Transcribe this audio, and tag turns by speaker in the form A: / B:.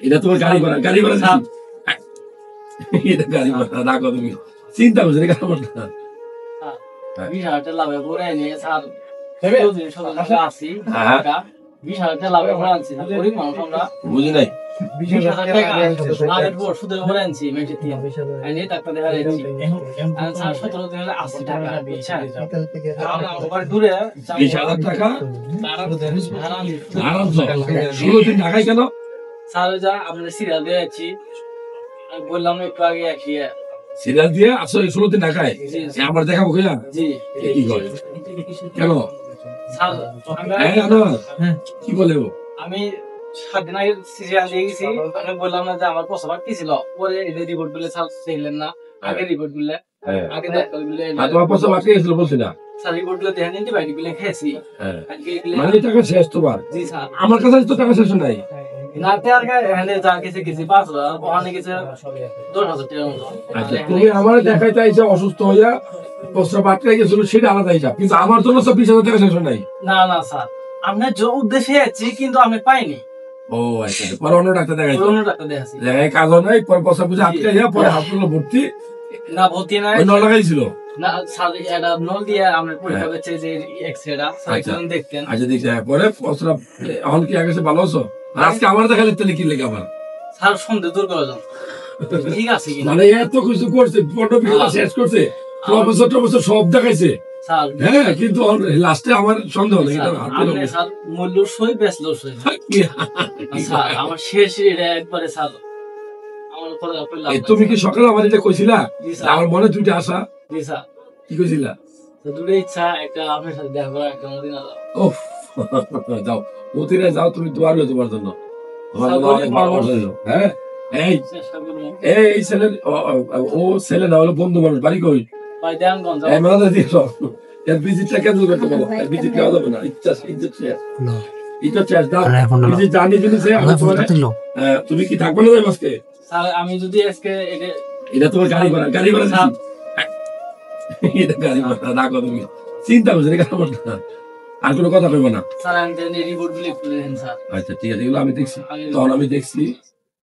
A: এটা তোমার গাড়ি ভাড়া
B: স্যার
A: এটা গাড়ি ভাড়া রাখো তুমি চিন্তা করছো গাড়ি ভাড়া
B: 20,000 টাকা লাভে করে নিয়ে স্যার প্রতিদিন সকালে আসি টাকা 20,000 টাকা লাভে করে আনছি স্যার গরিব মানুষ আমরা
A: বুঝি নাই
B: 20,000 টাকা লাভের পর সুদের উপরে আনছি মেয়েটি দিয়ে এনে টাকা দেখা যাচ্ছে আর স্যার 17 দিন হলে 80 টাকা বুঝছেন আমরা ওভার দূরে
A: 20,000 টাকা আরামসে 16 দিন ঢাকায় কেন
B: স্যার যা আমরা সিরিয়াল দিয়ে যাচ্ছি বললাম একটু আগে আসি
A: সিরিয়াল দিয়ে আসো 16 দিন ঢাকায় আমার দেখাবো কইয়া
B: জি
A: কি করে কেন
B: স্যার
A: কি বলে ও
B: আমি 7 দিন আগে সিরিয়াল দিয়ে গেছি আমি বললাম না যে আমার প্রসব কি ছিল পরে এই রিপোর্ট গুলো স্যার দেখলেন না আগে রিপোর্ট গুলো আগে দেখলেন
A: তোমার পাশে আটকে গেছিল বলছি না
B: স্যার রিপোর্ট গুলো দেখেন অ্যান্টিবায়োটিক গুলো খেয়েছি
A: মানে টাকা শেষ তোমার
B: জি স্যার
A: আমার কাছে তো টাকা শেষ নাই
B: না তার হ্যান্ডে যা কিছু কিছু 5,000 অনেক কিছু 10,000 টাকা মতো
A: আচ্ছা তুমি আমার দেখাইতে আইছো অসুস্থ হইয়া প্রস্রাব আটকে গেছিল সেটা আলাদা হিসাব কিন্তু আমার জন্য সব 20,000 টাকা শেষ নাই
B: না না স্যার আমরা যে উদ্দেশ্যে আছি কিন্তু আমি পাইনি
A: ও আচ্ছা পরে অন্য ডাক্তার দেখাইছো
B: অন্য ডাক্তার দেখাইছি
A: দেখাই কাজ নাই পরে প্রস্রাব বুঝে আটকে যায় পরে হাসপাতালে ভর্তি
B: না ভর্তি না
A: ওই নল লাগাইছিল
B: না স্যার এটা নল দিয়ে আমরা পরীক্ষা করছে যে এক্সরেটা স্যার দেখতেন
A: আচ্ছা দেখছি পরে প্রস্রাব এখন কি আগে ভালো আছো আর আজকে আমার দেখালে তাহলে কি লেগে আমার
B: স্যার সন্দেহ দূর করে যান ঠিক আছে কি
A: মানে এত কিছু করছে ফটো ভিডিও শেষ করছে প্রফেসর সব দেখাইছে
B: স্যার
A: হ্যাঁ কিন্তু লাস্টে আমার সন্দেহ নেই
B: আপনি স্যার মূল্য সই বেচলো সই স্যার আমার শেষ এটা একবারে স্যার আমার কথা কইলাম
A: তুমি কি সকালে আমার এটা কইছিলা আমার মনে দুইটা আশা
B: জি স্যার
A: কি কইছিলা
B: তো দুটো ইচ্ছা একটা আপনার সাথে দেখা করা একটা মদিনা যাও
A: ওফ যাও মদিনা যাও তুমি দোয়া রইলো তোমার জন্য আমার জন্য অনেক ভালোবাসা দিও হ্যাঁ
B: চেষ্টা করবো
A: এই ছেলে ও ছেলে না হলো বন্ধু মানুষ বাড়ি কই
B: ভাই দেয়ানগঞ্জ
A: এই মাথা দিয়ে এর ভিজিটটা ক্যান্সেল করতে বলো এর ভিজিট দেওয়া যাবে না ইচ্ছা এটা চেষ্টা দাও ভিজিট জানি জিনিসে তুমি কি থাকবে না যাই আজকে
B: স্যার আমি যদি আজকে
A: এটা তোমার গাড়ি ভাড়া
B: স্যার
A: এটা গাড়ি ভাড়া রাখো তুমি চিন্তা করছো গাড়ি ভাড়া আর কোনো কথা কইবো না
B: স্যার আমি রিপোর্ট গুলো একটু দেখেন স্যার
A: আচ্ছা ঠিক আছে এগুলো আমি দেখছি তখন আমি দেখছি